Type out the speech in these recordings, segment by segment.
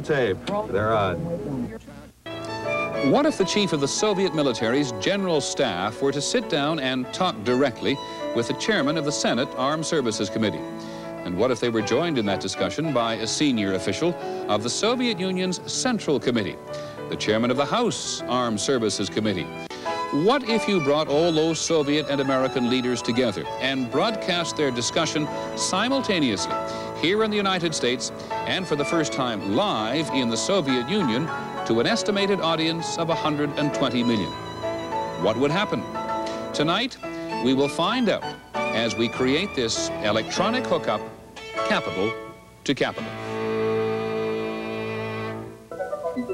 tape. They're on. What if the chief of the Soviet military's general staff were to sit down and talk directly with the chairman of the Senate Armed Services Committee? And what if they were joined in that discussion by a senior official of the Soviet Union's Central Committee, the chairman of the House Armed Services Committee? What if you brought all those Soviet and American leaders together and broadcast their discussion simultaneously here in the United States and for the first time live in the Soviet Union to an estimated audience of 120 million? What would happen? Tonight, we will find out as we create this electronic hookup, capital to capital.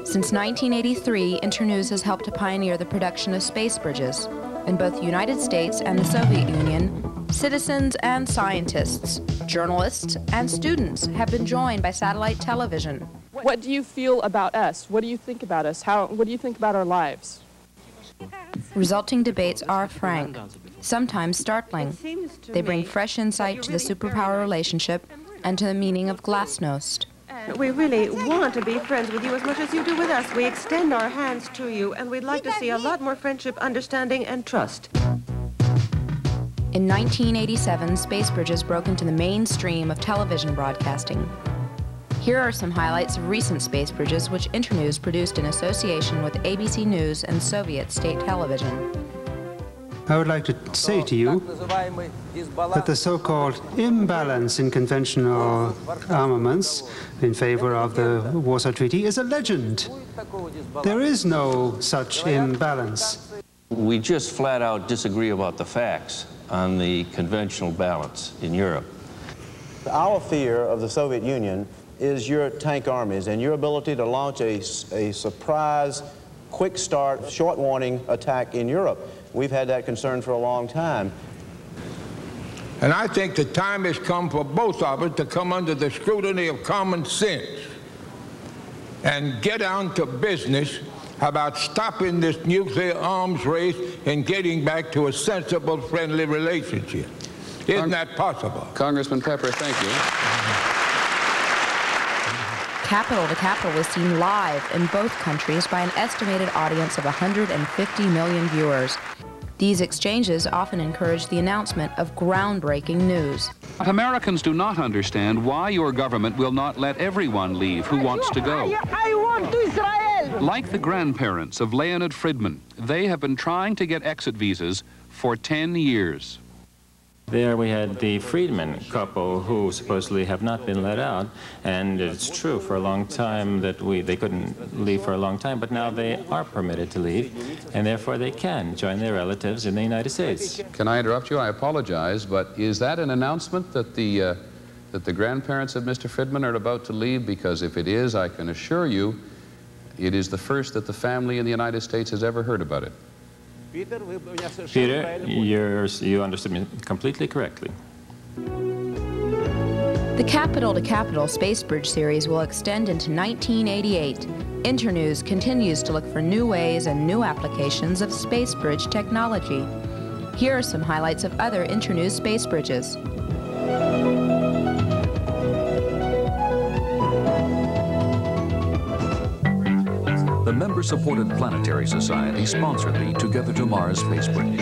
Since 1983, Internews has helped to pioneer the production of space bridges. In both the United States and the Soviet Union, citizens and scientists, journalists and students have been joined by satellite television. What do you feel about us? What do you think about us? What do you think about our lives? Resulting debates are frank, sometimes startling. They bring fresh insight to the superpower relationship and to the meaning of glasnost. We really want to be friends with you as much as you do with us. We extend our hands to you, and we'd like to see a lot more friendship, understanding, and trust. In 1987, Spacebridges broke into the mainstream of television broadcasting. Here are some highlights of recent Spacebridges which Internews produced in association with ABC News and Soviet state television. I would like to say to you that the so-called imbalance in conventional armaments in favor of the Warsaw Treaty is a legend. There is no such imbalance. We just flat out disagree about the facts on the conventional balance in Europe. Our fear of the Soviet Union is your tank armies and your ability to launch a surprise, quick start, short warning attack in Europe. We've had that concern for a long time. And I think the time has come for both of us to come under the scrutiny of common sense and get down to business about stopping this nuclear arms race and getting back to a sensible, friendly relationship. Isn't that possible? Congressman Pepper, thank you. Capital to Capital was seen live in both countries by an estimated audience of 150 million viewers. These exchanges often encourage the announcement of groundbreaking news. Americans do not understand why your government will not let everyone leave who wants to go. I want to Israel! Like the grandparents of Leonid Friedman, they have been trying to get exit visas for 10 years. There we had the Friedman couple who supposedly have not been let out, and it's true for a long time that they couldn't leave for a long time, but now they are permitted to leave, and therefore they can join their relatives in the United States. Can I interrupt you? I apologize, but is that an announcement that the grandparents of Mr. Friedman are about to leave? Because if it is, I can assure you, it is the first that the family in the United States has ever heard about it. Peter, you understood me completely correctly. The Capital to Capital Spacebridge series will extend into 1988. Internews continues to look for new ways and new applications of Spacebridge technology. Here are some highlights of other Internews Spacebridges. The member-supported Planetary Society sponsored the Together to Mars Spacebridge.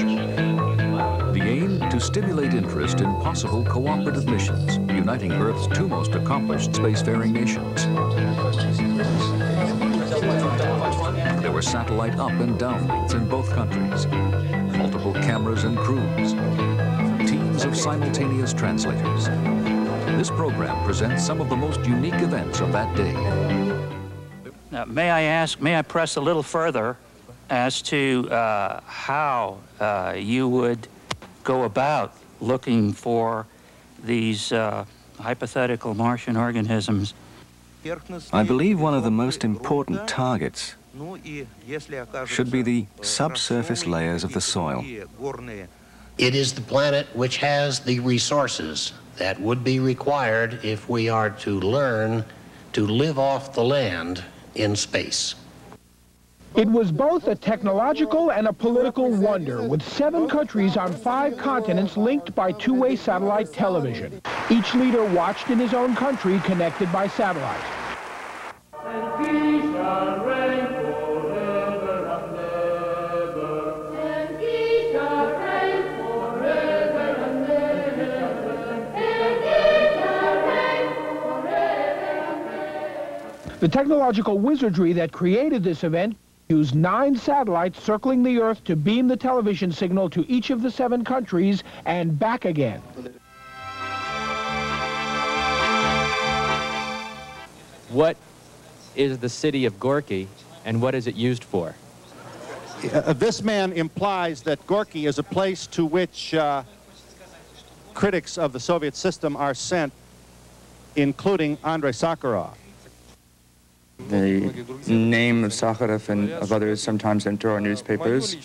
The aim, to stimulate interest in possible cooperative missions, uniting Earth's two most accomplished spacefaring nations. There were satellite up and down links in both countries, multiple cameras and crews, teams of simultaneous translators. This program presents some of the most unique events of that day. Now, may I press a little further as to how you would go about looking for these hypothetical Martian organisms? I believe one of the most important targets should be the subsurface layers of the soil. It is the planet which has the resources that would be required if we are to learn to live off the land in space. It was both a technological and a political wonder, with 7 countries on 5 continents linked by two-way satellite television. Each leader watched in his own country, connected by satellite. The technological wizardry that created this event used 9 satellites circling the Earth to beam the television signal to each of the 7 countries and back again. What is the city of Gorky, and what is it used for? This man implies that Gorky is a place to which critics of the Soviet system are sent, including Andrei Sakharov. The name of Sakharov and of others sometimes enter our newspapers,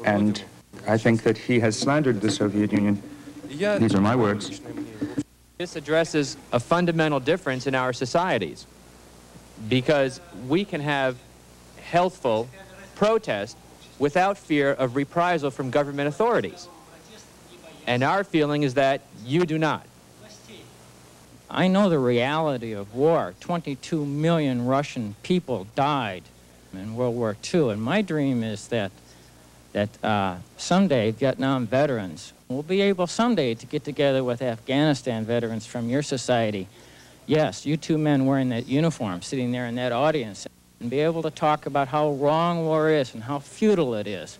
and I think that he has slandered the Soviet Union. These are my words. This addresses a fundamental difference in our societies, because we can have healthful protest without fear of reprisal from government authorities. And our feeling is that you do not. I know the reality of war. 22 million Russian people died in World War II, and my dream is that someday Vietnam veterans will be able someday to get together with Afghanistan veterans from your society. Yes, you 2 men wearing that uniform, sitting there in that audience, and be able to talk about how wrong war is and how futile it is.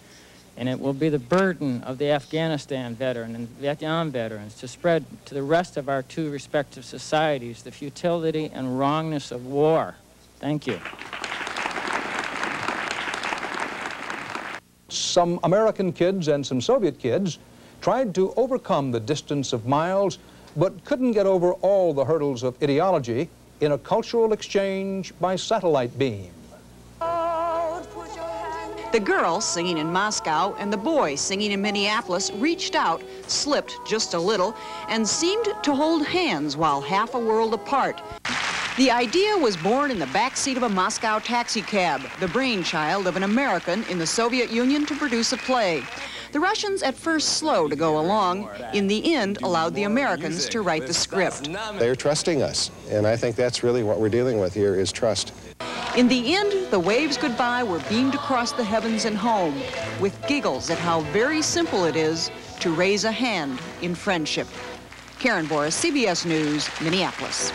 And it will be the burden of the Afghanistan veteran and Vietnam veterans to spread to the rest of our 2 respective societies the futility and wrongness of war. Thank you. Some American kids and some Soviet kids tried to overcome the distance of miles, but couldn't get over all the hurdles of ideology in a cultural exchange by satellite beam. The girl singing in Moscow and the boy singing in Minneapolis reached out, slipped just a little, and seemed to hold hands while half a world apart. The idea was born in the backseat of a Moscow taxicab, the brainchild of an American in the Soviet Union to produce a play. The Russians, at first slow to go along, in the end allowed the Americans to write the script. They're trusting us, and I think that's really what we're dealing with here is trust. In the end, the waves goodbye were beamed across the heavens and home, with giggles at how very simple it is to raise a hand in friendship. Karen Boris, CBS News, Minneapolis.